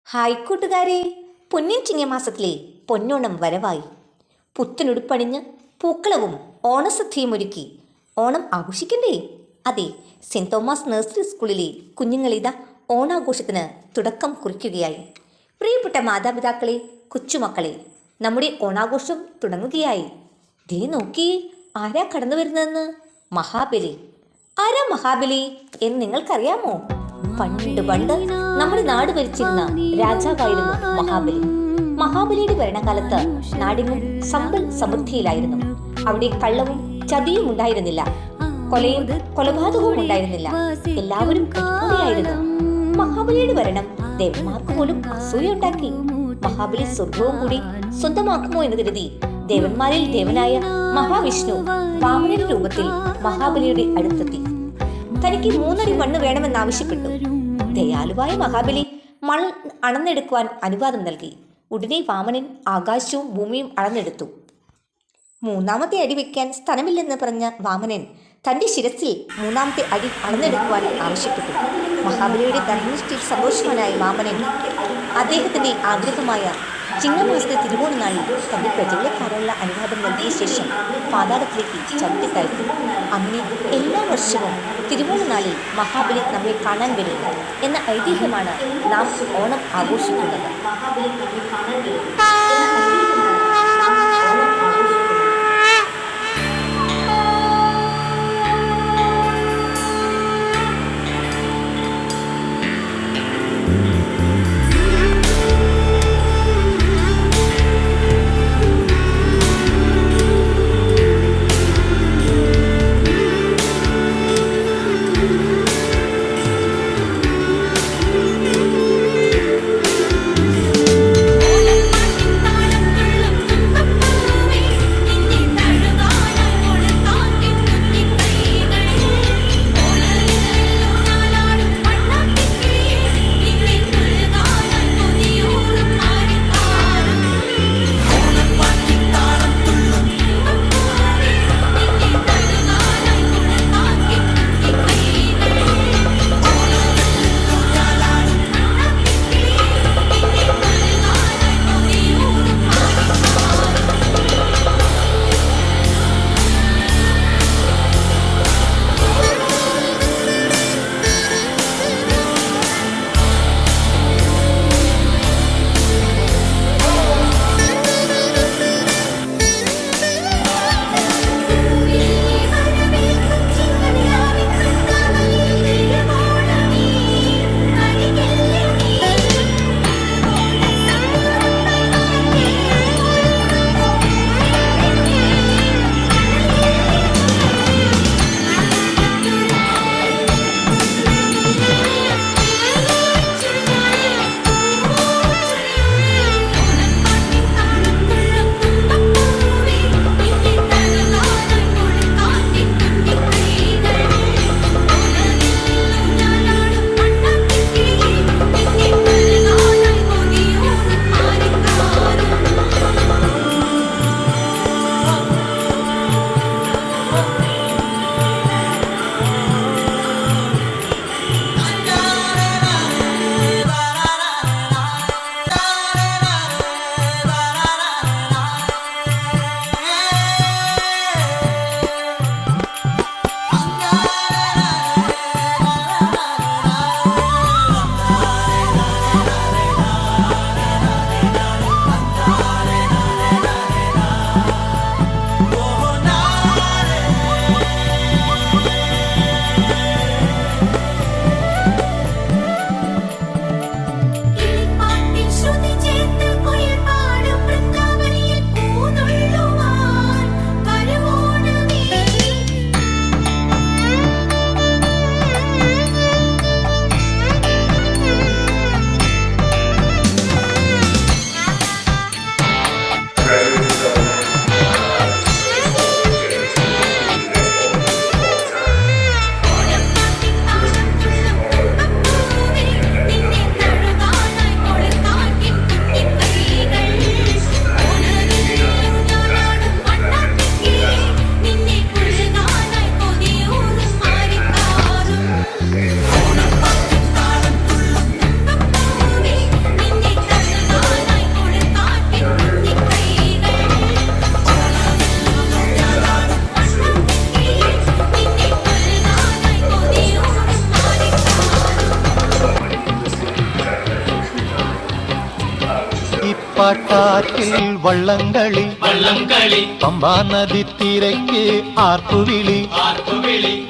Hi കൂട്ടുകാരെ, പൊന്നിൻ ചിങ്ങമാസത്തിലെ പൊന്നോണം വരവായി. പുത്തനുടുപ്പണിഞ്ഞ് പൂക്കളവും ഓണസദ്യയും ഒരുക്കി ഓണം ആഘോഷിക്കണ്ടേ? അതെ, സെൻറ് തോമസ് നഴ്സറി സ്കൂളിലെ കുഞ്ഞുങ്ങളിതാ ഓണാഘോഷത്തിന് തുടക്കം കുറിക്കുകയായി. പ്രിയപ്പെട്ട മാതാപിതാക്കളെ, കൊച്ചുമക്കളെ, നമ്മുടെ ഓണാഘോഷം തുടങ്ങുകയായി. ദേ നോക്കി, ആരാ കടന്നു വരുന്നതെന്ന്? മഹാബലി. ആരാ മഹാബലി എന്ന് നിങ്ങൾക്കറിയാമോ? പണ്ട് പണ്ട് നമ്മുടെ നാട് ഭരിച്ചിരുന്ന രാജാവായിരുന്നു മഹാബലി. മഹാബലിയുടെ ഭരണകാലത്ത് നാടിനും സമ്പൽ സമൃദ്ധിയിലായിരുന്നു. അവിടെ കള്ളവും ചതിയും ഉണ്ടായിരുന്നില്ല, കൊലയും കൊലപാതകവും ഉണ്ടായിരുന്നില്ല. എല്ലാവരും ഒരുപോലെയായിരുന്നു. മഹാബലിയുടെ ഭരണം ദേവന്മാർക്ക് പോലും അസൂയുണ്ടാക്കി. മഹാബലി സ്വർഗവും കൂടി സ്വന്തമാക്കുമോ എന്ന് കരുതി ദേവന്മാരിൽ ദേവനായ മഹാവിഷ്ണു വാമനന്റെ രൂപത്തിൽ മഹാബലിയുടെ അടുത്തെത്തി. തനിക്ക് 3 അടി മണ്ണ് വേണമെന്നാവശ്യപ്പെട്ടു. ദയാലുവായ മഹാബലി മണ്ണ് അളന്നെടുക്കുവാൻ അനുവാദം നൽകി. ഉടനെ വാമനൻ ആകാശവും ഭൂമിയും അളന്നെടുത്തു. 3ാമത്തെ അടി വയ്ക്കാൻ സ്ഥലമില്ലെന്ന് പറഞ്ഞ വാമനൻ തൻ്റെ ശിരസിൽ 3ാമത്തെ അടി അളന്നെടുക്കുവാൻ ആവശ്യപ്പെട്ടു. മഹാബലിയുടെ ധർമ്മനിഷ്ഠയിൽ സന്തോഷവാനായ വാമനൻ അദ്ദേഹത്തിൻ്റെ ആഗ്രഹമായ ചിങ്ങമാസത്തെ തിരുവോണനാളിൽ തൻ്റെ പ്രജകളെ കാണാനുള്ള അനുവാദം നൽകിയ ശേഷം പാതാളത്തിലേക്ക് ചവിട്ടിക്കയറ്റി. അങ്ങനെ എല്ലാ വർഷവും തിരുവോണനാളിൽ മഹാബലി നമ്മെ കാണാൻ വരും എന്ന ഐതിഹ്യമാണ് നാം ഓണം ആഘോഷിക്കുന്നത്. പായിപ്പാട്ടാറ്റിൽ വള്ളംകളി പമ്പാ നദി തിരക്ക് ആർപ്പുവിളി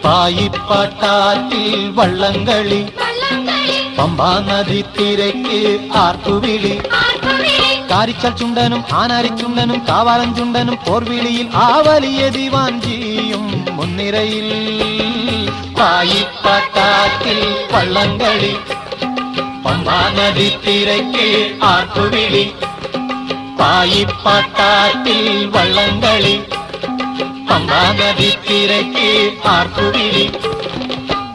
പായിപ്പാട്ടാറ്റിൽ വള്ളംകളി പമ്പാ നദി തിരക്ക് ആർപ്പുവിളി കാരിച്ചാൽ ചുണ്ടനും ആനാരിച്ചുണ്ടനും കാവാലം ചുണ്ടനും പോർവിളിയിൽ ആ വലിയ ദിവാഞ്ചിയും മുൻനിരയിൽ പായിപ്പാട്ടാറ്റിൽ വള്ളംകളി പമ്പാ നദി തിരക്ക് ആർപ്പുവിളി പായിപ്പാട്ടാറ്റിൽ വള്ളംകളി പമ്പാ നദി തിരക്ക് ആർപ്പുവിളി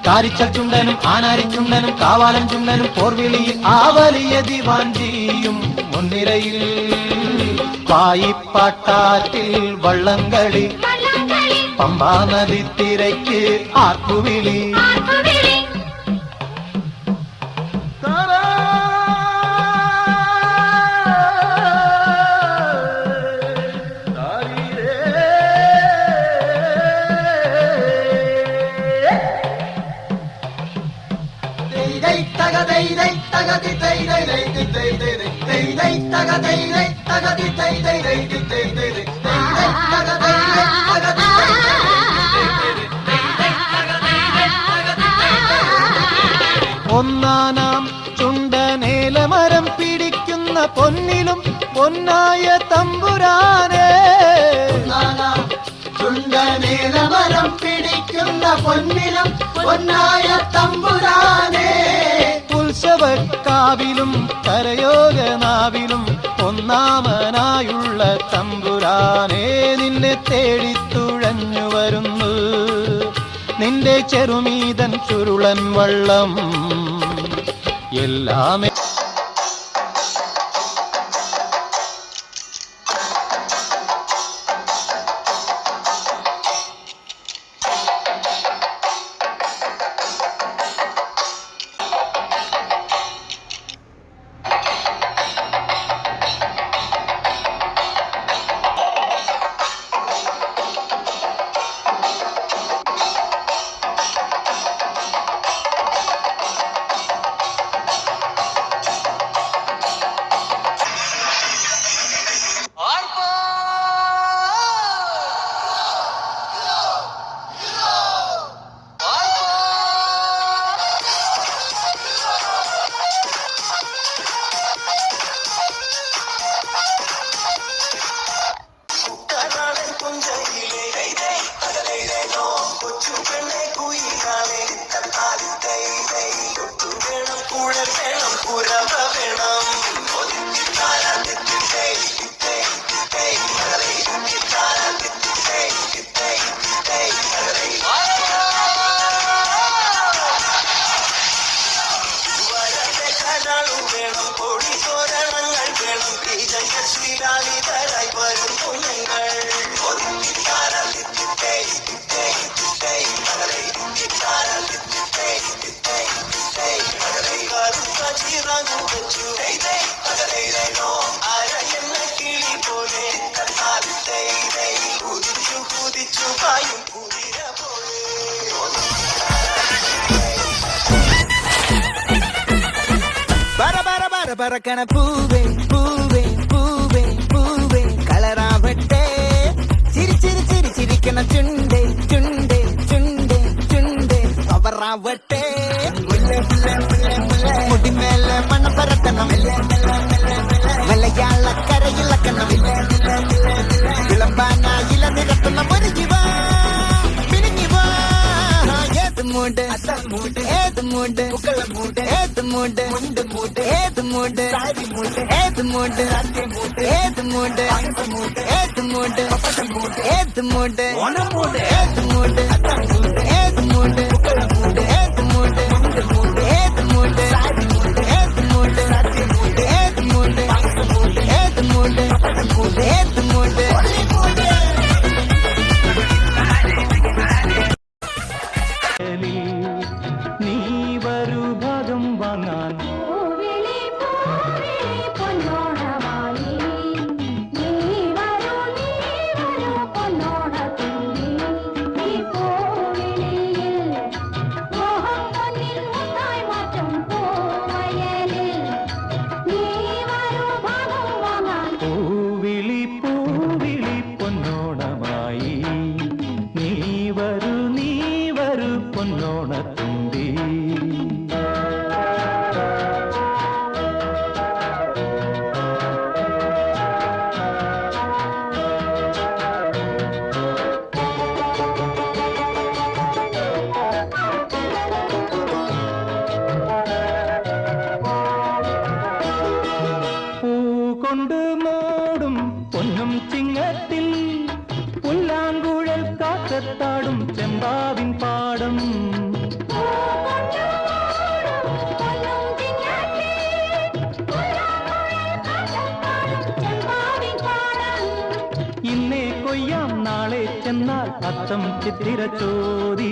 കാരിച്ചാൽ ചുണ്ടനും ആനാരിച്ചുണ്ടനും കാവാലം ചുണ്ടനും പോർവിളിയിൽ ആ വലിയ ദിവാഞ്ചിയും മുൻനിരയിൽ പായിപ്പാട്ടാറ്റിൽ വള്ളംകളി പമ്പാ നദി തിരക്ക് ആർപ്പുവിളി ഒന്നാനാം ചുണ്ടനേലമരം പിടിക്കുന്ന പൊന്നിലും പൊന്നായ തമ്പുരാനേ ചുണ്ടനേലമരം പിടിക്കുന്ന പൊന്നിലും പൊന്നായ തമ്പുരാനേ ഉത്സവക്കാവിലും കരയോഗനാവിലും ഒന്നാമനായുള്ള തമ്പുരാനേ നിന്നെ തേടിത്തുഴഞ്ഞു വരുന്നു നിന്റെ ചെറുമീതൻ ചുരുളൻ വള്ളം എല്ലാമേ പറക്കണ പൂവേ പൂവേ പൂവേ പൂവേ കളറാവട്ടെ ചിരി ചിരി ചിരി ചിരിക്കണ ചുണ്ടേ ചുണ്ടേ ചുണ്ടേ ചുണ്ടേ പവറാവട്ടെ മുടിമേലെ മണം പരത്തണം മലയാളക്കരയിളക്കണം വിളമ്പാനായില നിരത്തണം ഒരുങ്ങിവാ പിരിഞ്ഞിവാ ഏത് മൂട് ഏത് മൂട് ഏത് മൂട് ഏത് മൂട് ഏത് മൂട് ഏത് മൂട് ഏത് മൂട് ഏത് മൂട് ഏത് മൂട് ഏത് മൂട് ഏത് മൂട് ഏത് മൂട് ഏത് മൂട് ഏത് മൂട് ഏത് മൂട് ഏത് മൂട് നീ വരൂ ഭാഗം വാങ്ങാൻ Oh കൊല്ലത്താടും ചെമ്പാവിൻ പാടം. ഇന്നേ കൊയ്യാം നാളെ ചെന്നാൽ അത്തം ചിത്തിര ചോദി.